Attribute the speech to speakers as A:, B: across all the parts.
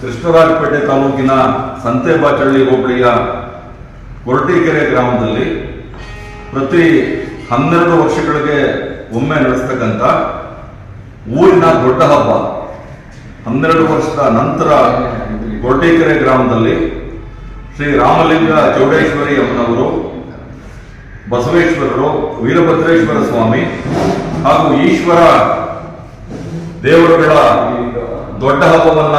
A: ಕೃಷ್ಣರಾಜಪೇಟೆ ತಾಲೂಕಿನ ಸಂತೆಬಾಚಳ್ಳಿ ಹೋಬಳಿಯ ಕೊರಟೀಕೆರೆ ಗ್ರಾಮದಲ್ಲಿ ಪ್ರತಿ 12 ವರ್ಷಗಳಿಗೆ ಒಮ್ಮೆ ನಡೆಸ್ತಕ್ಕಂಥ ಊರಿನ ದೊಡ್ಡ ಹಬ್ಬ 12 ವರ್ಷದ ನಂತರ ಕೊರಟೀಕೆರೆ ಗ್ರಾಮದಲ್ಲಿ ಶ್ರೀ ರಾಮಲಿಂಗ ಚೌಡೇಶ್ವರಿ ಅಮ್ಮನವರು, ಬಸವೇಶ್ವರರು, ವೀರಭದ್ರೇಶ್ವರ ಸ್ವಾಮಿ ಹಾಗೂ ಈಶ್ವರ ದೇವರುಗಳ ದೊಡ್ಡ ಹಬ್ಬವನ್ನ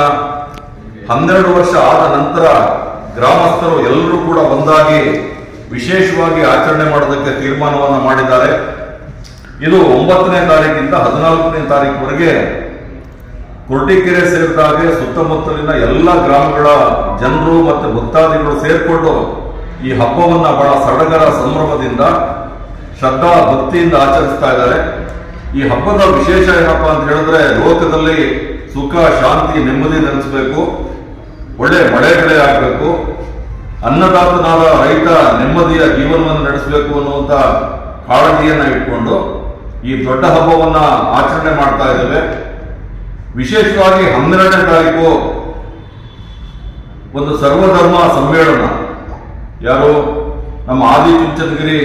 A: 12 ವರ್ಷ ಆದ ನಂತರ ಗ್ರಾಮಸ್ಥರು ಎಲ್ಲರೂ ಕೂಡ ಒಂದಾಗಿ ವಿಶೇಷವಾಗಿ ಆಚರಣೆ ಮಾಡೋದಕ್ಕೆ ತೀರ್ಮಾನವನ್ನು ಮಾಡಿದ್ದಾರೆ. ಇದು 9ನೇ ತಾರೀಕಿಂದ 14ನೇ ತಾರೀಕುವರೆಗೆ ಕೊರಟೀಕೆರೆ ಸೇರಿದಾಗೆ ಸುತ್ತಮುತ್ತಲಿನ ಎಲ್ಲ ಗ್ರಾಮಗಳ ಜನರು ಮತ್ತು ಭಕ್ತಾದಿಗಳು ಸೇರಿಕೊಂಡು ಈ ಹಬ್ಬವನ್ನ ಬಹಳ ಸಡಗರ ಸಂಭ್ರಮದಿಂದ ಶ್ರದ್ಧಾ ಭಕ್ತಿಯಿಂದ ಆಚರಿಸ್ತಾ ಇದ್ದಾರೆ. ಈ ಹಬ್ಬದ ವಿಶೇಷ ಏನಪ್ಪಾ ಅಂತ ಹೇಳಿದ್ರೆ, ಲೋಕದಲ್ಲಿ ಸುಖ, ಶಾಂತಿ, ನೆಮ್ಮದಿ ನೆಲೆಸಬೇಕು, ಒಳ್ಳೆ ಮಳೆ ಬೆಳೆ ಆಗಬೇಕು, ಅನ್ನದಾತನಾದ ರೈತ ನೆಮ್ಮದಿಯ ಜೀವನವನ್ನು ನಡೆಸಬೇಕು ಅನ್ನುವಂತ ಕಾಳಜಿಯನ್ನ ಇಟ್ಕೊಂಡು ಈ ದೊಡ್ಡ ಹಬ್ಬವನ್ನ ಆಚರಣೆ ಮಾಡ್ತಾ ಇದ್ದೇವೆ. ವಿಶೇಷವಾಗಿ 12ನೇ ತಾರೀಕು ಒಂದು ಸರ್ವಧರ್ಮ ಸಮ್ಮೇಳನ, ಯಾರು ನಮ್ಮ ಆದಿಚುಂಚನಗಿರಿ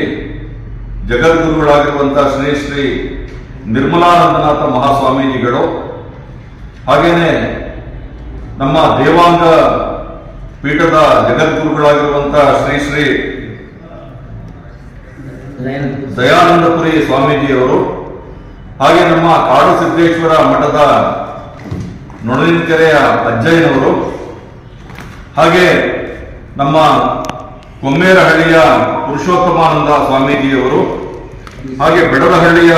A: ಜಗದ್ಗುರುಗಳಾಗಿರುವಂತಹ ಶ್ರೀ ಶ್ರೀ ನಿರ್ಮಲಾನಂದನಾಥ ಮಹಾಸ್ವಾಮೀಜಿಗಳು, ಹಾಗೇನೆ ನಮ್ಮ ದೇವಾಂಗ ಪೀಠದ ಜಗದ್ಗುರುಗಳಾಗಿರುವಂತಹ ಶ್ರೀ ಶ್ರೀ ದಯಾನಂದಪುರಿ ಸ್ವಾಮೀಜಿಯವರು, ಹಾಗೆ ನಮ್ಮ ಕಾಡು ಸಿದ್ದೇಶ್ವರ ಮಠದ ನೊಣಲಿನಕೆರೆಯ ಅಜ್ಜಯ್ಯನವರು, ಹಾಗೆ ನಮ್ಮ ಕೊಮ್ಮೇರಹಳ್ಳಿಯ ಪುರುಷೋತ್ತಮಾನಂದ ಸ್ವಾಮೀಜಿಯವರು, ಹಾಗೆ ಬೆಡದಹಳ್ಳಿಯ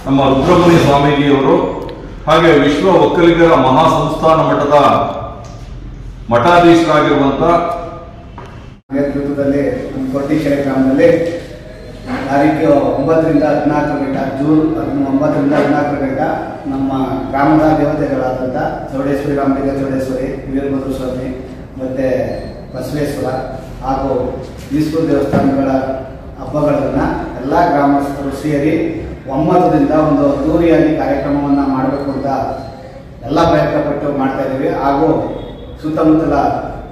A: ನಮ್ಮ ರುದ್ರಮುನಿ ಸ್ವಾಮೀಜಿಯವರು, ಹಾಗೆ ವಿಶ್ವ ಒಕ್ಕಲಿಗರ ಮಹಾಸಂಸ್ಥಾನ ಮಠದ ಮಠಾಧೀಶರಾಗಿರುವಂತ
B: ನೇತೃತ್ವದಲ್ಲಿ ಕೊರಟೀಕೆರೆ ಗ್ರಾಮದಲ್ಲಿ ತಾರೀಕು 9ರಿಂದ 14 ಜೂನ್ 9ರಿಂದ 14 ನಮ್ಮ ಗ್ರಾಮದ ದೇವತೆಗಳಾದಂಥ ಚೌಡೇಶ್ವರಿ, ರಾಮಲಿಂಗ ಚೌಡೇಶ್ವರಿ, ವೀರಭದ್ರ ಸ್ವಾಮಿ ಮತ್ತು ಬಸವೇಶ್ವರ ಹಾಗೂ ಈಶ್ವರ ದೇವಸ್ಥಾನಗಳ ಹಬ್ಬಗಳನ್ನು ಎಲ್ಲ ಗ್ರಾಮಸ್ಥರು ಸೇರಿ ಒಮ್ಮತದಿಂದ ಒಂದು ಅದ್ದೂರಿಯಾಗಿ ಕಾರ್ಯಕ್ರಮವನ್ನು ಮಾಡಬೇಕು ಅಂತ ಎಲ್ಲ ಪ್ರಯತ್ನ ಪಟ್ಟು ಮಾಡ್ತಾ ಇದ್ದೀವಿ. ಹಾಗೂ ಸುತ್ತಮುತ್ತಲ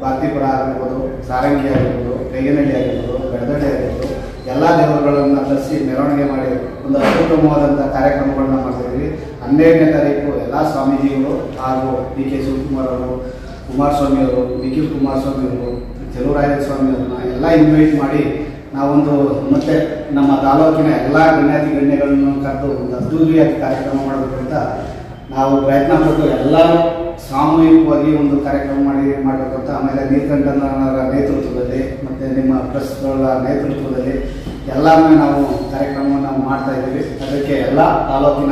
B: ಬಾತಿಪುರ ಆಗಿರ್ಬೋದು, ಸಾರಂಗಿ ಆಗಿರ್ಬೋದು, ಕೈಗನಹಳ್ಳಿ ಆಗಿರ್ಬೋದು, ಬೆಳದಳ್ಳಿ ಆಗಿರ್ಬೋದು, ಎಲ್ಲ ದೇವರುಗಳನ್ನು ತರಿಸಿ ಮೆರವಣಿಗೆ ಮಾಡಿ ಒಂದು ಅತ್ಯುತ್ತಮವಾದಂಥ ಕಾರ್ಯಕ್ರಮಗಳನ್ನ ಮಾಡ್ತಾಯಿದ್ದೀವಿ. 12ನೇ ತಾರೀಕು ಎಲ್ಲ ಸ್ವಾಮೀಜಿಗಳು ಹಾಗೂ ಡಿ ಕೆ ಶಿವಕುಮಾರ್ ಅವರು, ಕುಮಾರಸ್ವಾಮಿ ಅವರು, ನಿಖಿಲ್ ಕುಮಾರಸ್ವಾಮಿ ಅವರು, ಚೆಲುವರಾಯ ಸ್ವಾಮಿ ಅವ್ರನ್ನ ಎಲ್ಲ ಇನ್ವೈಟ್ ಮಾಡಿ ನಾವೊಂದು ಮತ್ತೆ ನಮ್ಮ ತಾಲೂಕಿನ ಎಲ್ಲ ಗಣ್ಯಗಳನ್ನು ಕರೆದು ಒಂದು ಅದ್ದೂರಿಯಾಗಿ ಕಾರ್ಯಕ್ರಮ ಮಾಡಬೇಕು ಅಂತ ನಾವು ಪ್ರಯತ್ನ ಪಟ್ಟು ಎಲ್ಲರೂ ಸಾಮೂಹಿಕವಾಗಿ ಒಂದು ಕಾರ್ಯಕ್ರಮ ಮಾಡಬೇಕು ಅಂತ. ಆಮೇಲೆ ನೀಲಕಂಠನವರ ನೇತೃತ್ವದಲ್ಲಿ ಮತ್ತು ನಿಮ್ಮ ಟ್ರಸ್ಟ್ಗಳ ನೇತೃತ್ವದಲ್ಲಿ ಎಲ್ಲರನ್ನೂ ನಾವು ಕಾರ್ಯಕ್ರಮವನ್ನು ಮಾಡ್ತಾ ಇದ್ದೀವಿ. ಅದಕ್ಕೆ ಎಲ್ಲ ತಾಲೂಕಿನ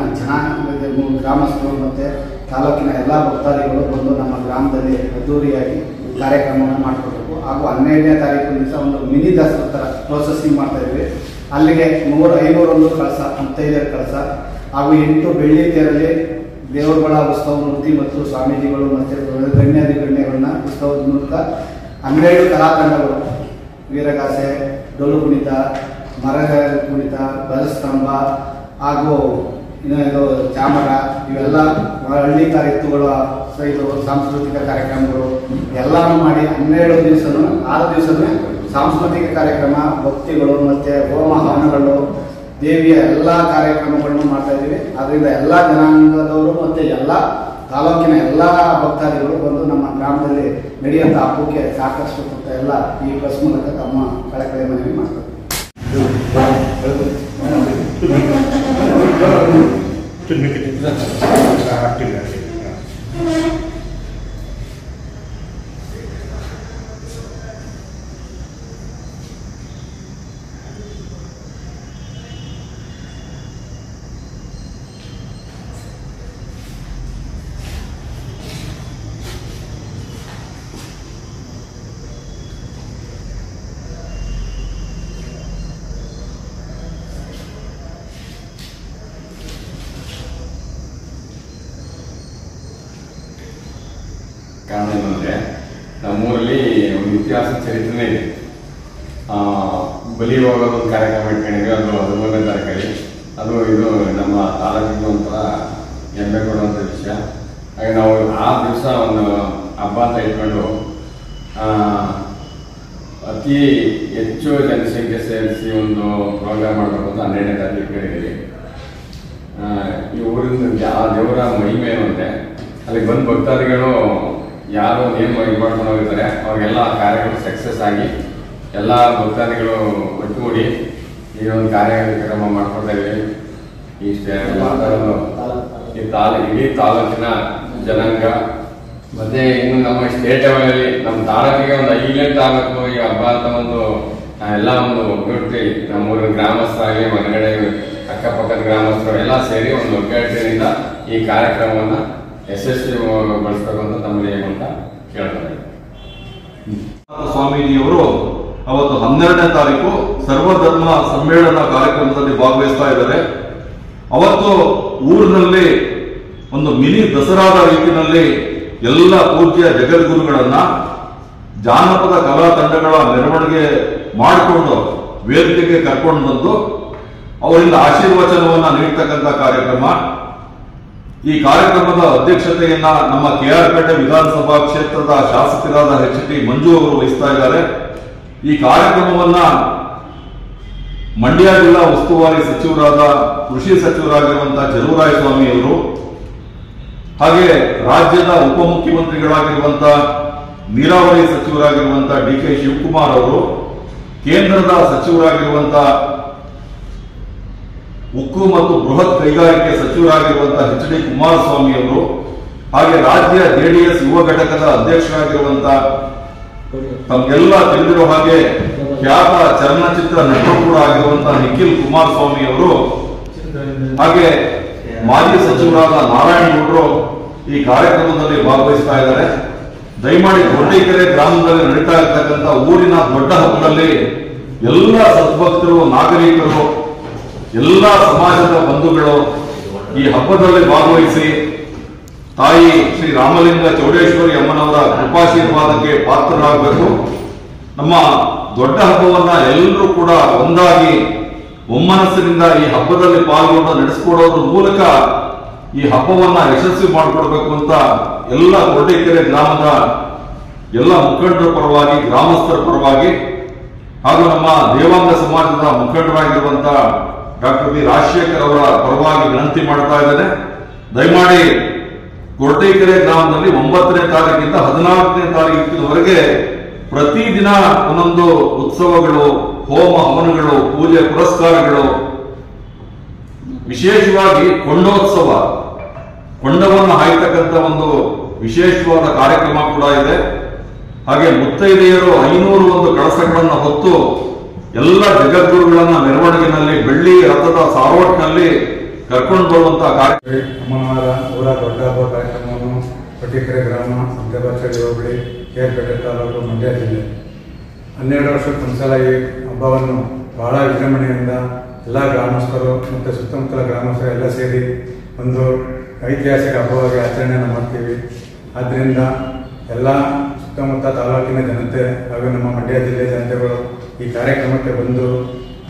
B: ಗ್ರಾಮಸ್ಥರು ಮತ್ತು ತಾಲೂಕಿನ ಎಲ್ಲ ಭಕ್ತಾದಿಗಳು ಬಂದು ನಮ್ಮ ಗ್ರಾಮದಲ್ಲಿ ಅದ್ದೂರಿಯಾಗಿ ಕಾರ್ಯಕ್ರಮವನ್ನು ಮಾಡಿಕೊಡ್ಬೇಕು. ಹಾಗೂ 12ನೇ ತಾರೀಕು ದಿವಸ ಒಂದು ಮಿನಿ ದಸರಾ ಥರ ಪ್ರೊಸೆಸಿಂಗ್ ಮಾಡ್ತಾ ಇದ್ವಿ. ಅಲ್ಲಿಗೆ 501 ಕಳಸ, 55 ಕಳಸ ಹಾಗೂ 8 ಬೆಳ್ಳಿ ತೇರಲ್ಲಿ ದೇವರುಗಳ ಉತ್ಸವ ಮೂರ್ತಿ ಮತ್ತು ಸ್ವಾಮೀಜಿಗಳು ಮತ್ತು ಗಣ್ಯಗಳನ್ನ ಉತ್ಸವದ ಮೂಲಕ 12 ಕಲಾತಂಡಗಳು, ವೀರಗಾಸೆ, ಡೊಳ್ಳು ಕುಣಿತ, ಮರದ ಕುಣಿತ, ಬಲಸ್ತಂಭ ಹಾಗೂ ಇದು ಚಾಮರ, ಇವೆಲ್ಲ ಹಳ್ಳಿ ಎತ್ತುಗಳ ಇದು ಸಾಂಸ್ಕೃತಿಕ ಕಾರ್ಯಕ್ರಮಗಳು ಎಲ್ಲನೂ ಮಾಡಿ 12 ದಿವಸನೂ 6 ದಿವಸನೂ ಸಾಂಸ್ಕೃತಿಕ ಕಾರ್ಯಕ್ರಮ, ಭಕ್ತಿಗಳು ಮತ್ತು ಹೋಮ ಹವನಗಳು, ದೇವಿಯ ಎಲ್ಲ ಕಾರ್ಯಕ್ರಮಗಳನ್ನು ಮಾಡ್ತಾ ಇದ್ದೀವಿ. ಅದರಿಂದ ಎಲ್ಲ ಜನಾಂಗದವರು ಮತ್ತು ಎಲ್ಲ ತಾಲೂಕಿನ ಎಲ್ಲ ಭಕ್ತಾದಿಗಳು ಬಂದು ನಮ್ಮ ಗ್ರಾಮದಲ್ಲಿ ನಡೆಯುವಂಥ ಹಬ್ಬಕ್ಕೆ ಸಾಕಷ್ಟು ಎಲ್ಲ ಈ ಪ್ರೆಸ್ ಮೂಲಕ ತಮ್ಮ ಕಳಕಳಿ ಮನವಿ ಮಾಡ್ತಾರೆ.
C: ಕಾರಣ ಏನಂದರೆ ನಮ್ಮೂರಲ್ಲಿ ಒಂದು ಇತಿಹಾಸ ಚರಿತ್ರೆನೇ ಇದೆ. ಬಲಿ ಹೋಗೋದು ಒಂದು ಕಾರ್ಯಕ್ರಮ ಇಟ್ಕೊಂಡಿದ್ವಿ, ಅದು 11ನೇ ತಾರೀಕಲ್ಲಿ. ಅದು ಇದು ನಮ್ಮ ತಾಲೂಕಿಗೆ ಒಂಥರ ಹೆಮ್ಮೆ ಕೊಡುವಂಥ ವಿಷಯ. ಹಾಗೆ ನಾವು ಆ ದಿವಸ ಒಂದು ಹಬ್ಬ ಅಂತ ಇಟ್ಕೊಂಡು ಅತಿ ಹೆಚ್ಚು ಜನಸಂಖ್ಯೆ ಸೇರಿಸಿ ಒಂದು ಪ್ರೋಗ್ರಾಮ್ ಮಾಡಬೇಕು ಅಂತ 12ನೇ ತಾರೀಕು ಹೇಳಿದ್ದೀವಿ. ಈ ಊರಿನ ಆ ದೇವರ ಮಹಿಮೆ ಏನು ಅಂದರೆ ಅಲ್ಲಿ ಬಂದು ಭಕ್ತಾದಿಗಳು ಯಾರು ಏನು ಇದು ಮಾಡ್ಕೊಂಡು ಹೋಗಿರ್ತಾರೆ ಅವ್ರಿಗೆಲ್ಲ ಕಾರ್ಯಕ್ರಮ ಸಕ್ಸಸ್ ಆಗಿ ಎಲ್ಲ ಭಕ್ತಾದಿಗಳು ಒಟ್ಟುಗೂಡಿ ಈ ಒಂದು ಕಾರ್ಯಕ್ರಮ ಮಾಡ್ಕೊಳ್ತಾ ಇದ್ದೀವಿ. ಇಷ್ಟೇ ಮಾತಾಡೋದು ಇಡೀ ತಾಲೂಕಿನ ಜನಾಂಗ ಮತ್ತೆ ಇನ್ನು ನಮ್ಮ ಸ್ಟೇಟ್ ಲೆವೆಲಲ್ಲಿ ನಮ್ಮ ತಾಲೂಕಿಗೆ ಒಂದು 5ನೇ ತಾಲೂಕು ಈ ಹಬ್ಬ ಅಂತ ಒಂದು ಎಲ್ಲ ಒಂದು ಒಗ್ಗಟ್ಟಿಗೆ ನಮ್ಮೂರಿನ ಗ್ರಾಮಸ್ಥರಾಗಲಿ ಹೊರಗಡೆ ಅಕ್ಕಪಕ್ಕದ ಗ್ರಾಮಸ್ಥರು ಎಲ್ಲ ಸೇರಿ ಒಂದು ಒಗ್ಗಟ್ಟಿನಿಂದ ಈ ಕಾರ್ಯಕ್ರಮವನ್ನು ಯಶಸ್ವಿಗೊಳಿಸಬೇಕು ಅಂತ ತಮ್ಮಲ್ಲಿ ಅಂತ ಕೇಳ್ತಾರೆ.
A: ಸ್ವಾಮೀಜಿಯವರು ಅವತ್ತು 12ನೇ ತಾರೀಕು ಸರ್ವಧರ್ಮ ಸಮ್ಮೇಳನ ಕಾರ್ಯಕ್ರಮದಲ್ಲಿ ಭಾಗವಹಿಸ್ತಾ ಇದ್ದಾರೆ. ಅವತ್ತು ಊರಿನಲ್ಲಿ ಒಂದು ಮಿನಿ ದಸರಾದ ರೀತಿಯಲ್ಲಿ ಎಲ್ಲ ಪೂಜ್ಯ ಜಗದ್ಗುರುಗಳನ್ನ ಜಾನಪದ ಕಲಾ ತಂಡಗಳ ಮೆರವಣಿಗೆ ಮಾಡಿಕೊಂಡು ವೇದಿಕೆಗೆ ಕರ್ಕೊಂಡು ಬಂದು ಅವರಿಂದ ಆಶೀರ್ವಚನವನ್ನ ನೀಡ್ತಕ್ಕಂಥ ಕಾರ್ಯಕ್ರಮ. ಈ ಕಾರ್ಯಕ್ರಮದ ಅಧ್ಯಕ್ಷತೆಯನ್ನ ನಮ್ಮ KR ಪೇಟೆ ವಿಧಾನಸಭಾ ಕ್ಷೇತ್ರದ ಶಾಸಕರಾದ HT ಮಂಜು ಅವರು ವಹಿಸ್ತಾ ಇದ್ದಾರೆ. ಈ ಕಾರ್ಯಕ್ರಮವನ್ನ ಮಂಡ್ಯ ಜಿಲ್ಲಾ ಉಸ್ತುವಾರಿ ಸಚಿವರಾದ ಕೃಷಿ ಸಚಿವರಾಗಿರುವಂತಹ ಚಲುವರಾಯಸ್ವಾಮಿ ಅವರು, ಹಾಗೆ ರಾಜ್ಯದ ಉಪಮುಖ್ಯಮಂತ್ರಿಗಳಾಗಿರುವಂತಹ ನೀರಾವರಿ ಸಚಿವರಾಗಿರುವಂತಹ DK ಶಿವಕುಮಾರ್ ಅವರು, ಕೇಂದ್ರದ ಸಚಿವರಾಗಿರುವಂತಹ ಉಕ್ಕು ಮತ್ತು ಬೃಹತ್ ಕೈಗಾರಿಕೆ ಸಚಿವರಾಗಿರುವಂತಹ HD ಕುಮಾರಸ್ವಾಮಿ ಅವರು, ಹಾಗೆ ರಾಜ್ಯ JDS ಯುವ ಘಟಕದ ಅಧ್ಯಕ್ಷರಾಗಿರುವಂತಹ ತಮಗೆಲ್ಲ ತಿಳಿದಿರೋ ಹಾಗೆ ಖ್ಯಾತ ಚಲನಚಿತ್ರ ನಟರು ಕೂಡ ಆಗಿರುವಂತಹ ನಿಖಿಲ್ ಕುಮಾರಸ್ವಾಮಿ ಅವರು, ಹಾಗೆ ಮಾಜಿ ಸಚಿವರಾದ ನಾರಾಯಣಗೌಡರು ಈ ಕಾರ್ಯಕ್ರಮದಲ್ಲಿ ಭಾಗವಹಿಸ್ತಾ ಇದ್ದಾರೆ. ದಯಮಾಡಿ ದೊಡ್ಡಕೆರೆ ಗ್ರಾಮದಲ್ಲಿ ನಡೀತಾ ಇರ್ತಕ್ಕಂಥ ಊರಿನ ದೊಡ್ಡ ಹಬ್ಬದಲ್ಲಿ ಎಲ್ಲ ಸದ್ಭಕ್ತರು, ನಾಗರಿಕರು, ಎಲ್ಲ ಸಮಾಜದ ಬಂಧುಗಳು ಈ ಹಬ್ಬದಲ್ಲಿ ಭಾಗವಹಿಸಿ ತಾಯಿ ಶ್ರೀ ರಾಮಲಿಂಗ ಚೌಡೇಶ್ವರಿ ಅಮ್ಮನವರ ಕೃಪಾಶೀರ್ವಾದಕ್ಕೆ ಪಾತ್ರರಾಗಬೇಕು. ನಮ್ಮ ದೊಡ್ಡ ಹಬ್ಬವನ್ನ ಎಲ್ಲರೂ ಕೂಡ ಒಂದಾಗಿ ಒಮ್ಮನಸ್ಸಿನಿಂದ ಈ ಹಬ್ಬದಲ್ಲಿ ಪಾಲ್ಗೊಂಡು ನಡೆಸಿಕೊಡೋದ್ರ ಮೂಲಕ ಈ ಹಬ್ಬವನ್ನ ಯಶಸ್ವಿ ಮಾಡಿಕೊಡ್ಬೇಕು ಅಂತ ಎಲ್ಲ ದೊಡ್ಡಕೆರೆ ಗ್ರಾಮದ ಎಲ್ಲ ಮುಖಂಡರ ಪರವಾಗಿ, ಗ್ರಾಮಸ್ಥರ ಪರವಾಗಿ ಹಾಗೂ ನಮ್ಮ ದೇವಾಂಗ ಸಮಾಜದ ಮುಖಂಡರಾಗಿರುವಂತಹ ಡಾಕ್ಟರ್ ಬಿ ರಾಜಶೇಖರ್ ಅವರ ಪರವಾಗಿ ವಿನಂತಿ ಮಾಡ್ತಾ ಇದ್ದೇನೆ. ದಯಮಾಡಿ ಕೊರಟೀಕೆರೆ ಗ್ರಾಮದಲ್ಲಿ 9ನೇ ತಾರೀಕಿಂದ 14ನೇ ತಾರೀಕಿನವರೆಗೆ ಪ್ರತಿದಿನ ಒಂದೊಂದು ಉತ್ಸವಗಳು, ಹೋಮ ಹವನಗಳು, ಪೂಜೆ ಪುರಸ್ಕಾರಗಳು, ವಿಶೇಷವಾಗಿ ಕೊಂಡೋತ್ಸವ, ಕೊಂಡವನ್ನು ಹಾಯ್ತಕ್ಕಂಥ ಒಂದು ವಿಶೇಷವಾದ ಕಾರ್ಯಕ್ರಮ ಕೂಡ ಇದೆ. ಹಾಗೆ ಮುತ್ತೈದೆಯರು 501 ಕಳಸಗಳನ್ನು ಹೊತ್ತು ಎಲ್ಲ ಜಗದ್ಗುರುಗಳನ್ನ ಮೆರವಣಿಗೆನಲ್ಲಿ ಬೆಳ್ಳಿ ರಥದ ಸಾರೋಟ್ನಲ್ಲಿ ಕರ್ಕೊಂಡು ಬರುವಂತಹ ಕಾರ್ಯಕ್ರಮ.
D: ಅಮ್ಮನವರ ಊರ ದೊಡ್ಡ ಹಬ್ಬ ಕಾರ್ಯಕ್ರಮವನ್ನು ಕೊರಟೀಕೆರೆ ಗ್ರಾಮ, ಸಂತೆಬಾಚಳ್ಳಿ ಹೋಬಳಿ, KR ಪೇಟೆ ತಾಲೂಕು, ಮಂಡ್ಯ ಜಿಲ್ಲೆ 12 ವರ್ಷಕ್ಕೊಂದ್ಸಲ ಈ ಹಬ್ಬವನ್ನು ಬಹಳ ವಿಜೃಂಭಣೆಯಿಂದ ಎಲ್ಲ ಗ್ರಾಮಸ್ಥರು ಮತ್ತು ಸುತ್ತಮುತ್ತಲ ಗ್ರಾಮಸ್ಥರು ಎಲ್ಲ ಸೇರಿ ಒಂದು ಐತಿಹಾಸಿಕ ಹಬ್ಬವಾಗಿ ಆಚರಣೆಯನ್ನು ಮಾಡ್ತೀವಿ. ಆದ್ದರಿಂದ ಎಲ್ಲ ಸುತ್ತಮುತ್ತ ತಾಲೂಕಿನ ಜನತೆ ಹಾಗೂ ನಮ್ಮ ಮಂಡ್ಯ ಜಿಲ್ಲೆ ಜನತೆಗಳು ಈ ಕಾರ್ಯಕ್ರಮಕ್ಕೆ ಬಂದು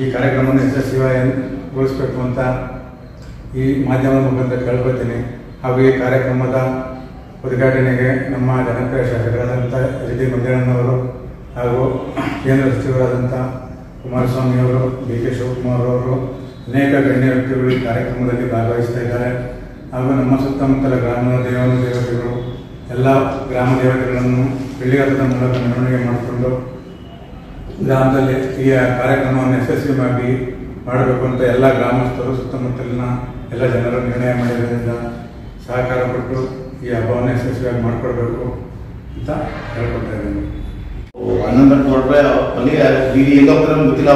D: ಈ ಕಾರ್ಯಕ್ರಮವನ್ನು ಯಶಸ್ವಿಗೊಳಿಸಬೇಕು ಅಂತ ಈ ಮಾಧ್ಯಮದ ಮುಖಾಂತರ ಕೇಳ್ಕೊಳ್ತೀನಿ. ಹಾಗೂ ಈ ಕಾರ್ಯಕ್ರಮದ ಉದ್ಘಾಟನೆಗೆ ನಮ್ಮ ಜನಪ್ರಿಯ ಶಾಸಕರಾದಂಥ HT ಮಂಜಣ್ಣನವರು ಹಾಗೂ ಕೇಂದ್ರ ಸಚಿವರಾದಂಥ ಕುಮಾರಸ್ವಾಮಿ ಅವರು, DK ಶಿವಕುಮಾರ್ ಅವರು, ಅನೇಕ ಗಣ್ಯ ವ್ಯಕ್ತಿಗಳು ಈ ಕಾರ್ಯಕ್ರಮದಲ್ಲಿ ಭಾಗವಹಿಸ್ತಾ ಇದ್ದಾರೆ. ಹಾಗೂ ನಮ್ಮ ಸುತ್ತಮುತ್ತಲ ಗ್ರಾಮದ ದೇವತೆಗಳು ಎಲ್ಲ ಗ್ರಾಮ ದೇವತೆಗಳನ್ನು ಬೆಳ್ಳಿರಥದ ಮೂಲಕ ಮೆರವಣಿಗೆ ಮಾಡಿಕೊಂಡು ಗ್ರಾಮದಲ್ಲಿ ಈ ಕಾರ್ಯಕ್ರಮವನ್ನು ಯಶಸ್ವಿಯಾಗಿ ಮಾಡಬೇಕು ಅಂತ ಎಲ್ಲ ಗ್ರಾಮಸ್ಥರು, ಸುತ್ತಮುತ್ತಲಿನ ಎಲ್ಲ ಜನರು ನಿರ್ಣಯ ಮಾಡಿರೋದ್ರಿಂದ ಸಹಕಾರ ಕೊಟ್ಟು ಈ ಹಬ್ಬವನ್ನು ಯಶಸ್ವಿಯಾಗಿ ಮಾಡಿಕೊಡ್ಬೇಕು ಅಂತ ಹೇಳ್ಕೊಳ್ತಾ ಇದ್ದೀನಿ.
E: 11 ಗಂಟೆ ಹೊರಟ್ರೆ ಬಲ್ಲಿಗೆ ಈಗ ಹೆಂಗೆ ಹೋಗ್ತಾರೆ ಗೊತ್ತಿಲ್ಲ.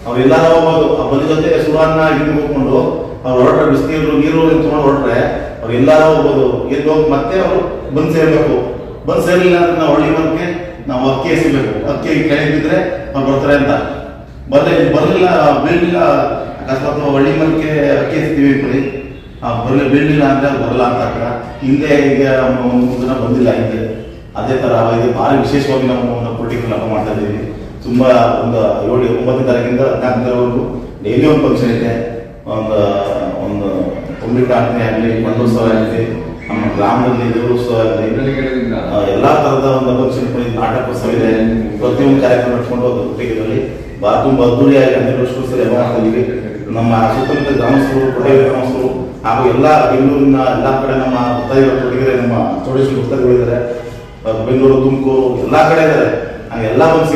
E: ಅವ್ರೆಲ್ಲ ಹೋಗ್ಬೋದು. ಆ ಬಲ್ಲಿ ಜೊತೆ ಸುರಾನ್ನ ಹಿಂಗೆ ಹೋಗ್ಕೊಂಡು ಅವ್ರು ಹೊರಟ್ರೆ ಬಿಸಿನೀರು ನೀರು ತೊಗೊಂಡು ಹೊರಟ್ರೆ ಅವ್ರು ಎಲ್ಲಾರು ಹೋಗ್ಬೋದು. ಎದ್ದು ಹೋಗಿ ಮತ್ತೆ ಅವರು ಬಂದು ಸೇರ್ಬೇಕು. ಬಂದು ಸೇರಿಲ್ಲ ಅಂದ್ರೆ ನಾವು ಹಳ್ಳಿ ಮರಕ್ಕೆ ನಾವು ಅಕ್ಕಿ ಎಸಿಬೇಕು. ಅಕ್ಕಿ ಕೆಳಗೆ ಬಿದ್ದರೆ ಅವ್ರು ಬರ್ತಾರೆ ಅಂತ ಬರಲಿಲ್ಲ, ಬೀಳಲಿಲ್ಲ. ಅಕಸ್ಮಾತ್ ಹಳ್ಳಿ ಮರಕ್ಕೆ ಅಕ್ಕಿ ಎಸಿತೀವಿ ಬರೀ ಬೀಳಲಿಲ್ಲ ಅಂದ್ರೆ ಬರಲ್ಲ ಅಂತ ಹಾಕ ಹಿಂದೆ ಈಗ 3 ದಿನ ಬಂದಿಲ್ಲ ಹಿಂದೆ. ಅದೇ ಥರ ಇದು ಭಾರಿ ವಿಶೇಷವಾಗಿ ನಾವು ಒಂದು ಕೊರಟೀಕೆರೆ ಹಬ್ಬ ಮಾಡ್ತಾ ಇದ್ದೀವಿ. ತುಂಬ ಒಂದು 9ನೇ ತಾರೀಕಿಂದ 14ನೇ ತಾರೀಕುವರೆಗೂ ಡೈಲಿ ಒಂದು ಫಂಕ್ಷನ್ ಇದೆ. ಒಂದು ಕುಂಬಿಟಾಟನೆ ಆಗಲಿ, ಮಂಡೋತ್ಸವ ಆಗಲಿ, ನಮ್ಮ ಗ್ರಾಮದಲ್ಲಿ ದೇವರೋತ್ಸವ ಆಗಲಿ, ಎಲ್ಲ ಥರದ ಒಂದು ಫಂಕ್ಷನ್ ನಾಟಕೋತ್ಸವ ಇದೆ. ಪ್ರತಿಯೊಂದು ಕಾರ್ಯಕ್ರಮ ಇಟ್ಕೊಂಡು ಅದು ಹುಟ್ಟಿಗೆದಲ್ಲಿ ತುಂಬ ಅದ್ದೂರಿಯಾಗಿ 12 ವರ್ಷಕ್ಕೋಸ್ಕರ ಮಾಡ್ತಿದ್ದೀವಿ. ನಮ್ಮ ಸುತ್ತಮುತ್ತ ಗ್ರಾಮಸ್ಥರು, ಕೊಟ್ಟೇರಿ ಗ್ರಾಮಸ್ಥರು ಹಾಗೂ ಎಲ್ಲ ಬೆಂಗಳೂರಿನ ಎಲ್ಲ ಕಡೆ ನಮ್ಮ ಹುಟ್ಟಿಗೆರೆ ನಮ್ಮ ಚೌಡೇಶ್ವರಿ ಭಕ್ತಾದಿಗಳಿದ್ದಾರೆ. ಬೆಂಗಳೂರು, ತುಮಕೂರು ಎಲ್ಲ ಕಡೆ ಇದ್ದಾರೆ. ಎಲ್ಲ ಒಂದು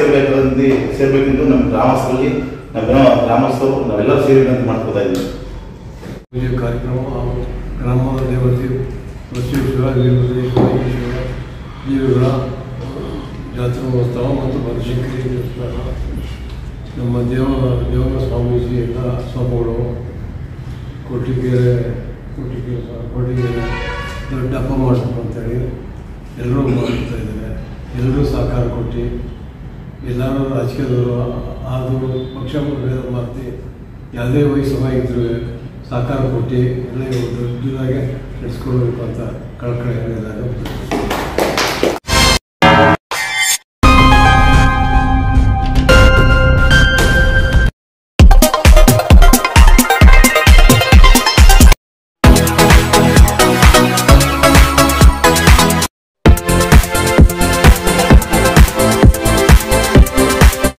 E: ಸೇರ್ಬೇಕೆಂದು ನಮ್ಮ ಗ್ರಾಮಸ್ಥರಲ್ಲಿ ಗ್ರಾಮಸ್ಥರು ನಾವೆಲ್ಲರೂ ಸೇರಿ ಮಾಡ್ಕೋತಾ ಇದ್ದೀವಿ.
F: ಪೂಜೆ ಕಾರ್ಯಕ್ರಮ ಹಾಗೂ ಗ್ರಾಮದ ದೇವತೆ ಬಸವೇಶ್ವರ, ವೀರಭದ್ರೇಶ್ವರ, ಈಶ್ವರ, ಜೀವಗಳ ಜಾತ್ರೋತ್ಸವ ಮತ್ತು ಬನಶಂಕರಿ ದೇವಸ್ಥಾನ, ನಮ್ಮ ದೇವರ ಸ್ವಾಮೀಜಿ ಎಲ್ಲ ಸ್ವಾಮಿಗಳು, ಕೊಟ್ಟಿಗೆರೆ ದೊಡ್ಡ ಹಬ್ಬ ಮಾಡಬೇಕು ಅಂತೇಳಿ ಎಲ್ಲರೂ ಮಾಡ್ತಾ ಇದ್ದಾರೆ. ಎಲ್ಲರೂ ಸಹಕಾರ ಕೊಟ್ಟು ಎಲ್ಲರೂ ರಾಜಕೀಯದವರು ಆದರೂ ಪಕ್ಷ ಭೇದ ಮಾತಿ ಯಾವುದೇ ವಯಸ್ಸಾಗಿದ್ದರೂ ಸಹಕಾರ ಕೊಟ್ಟು ಎಲ್ಲ ದೊಡ್ಡದಾಗೆ ನಡೆಸ್ಕೊಳ್ಬೇಕು ಅಂತ ಕಳಕಳಿ ಹೇಳಿದಾಗ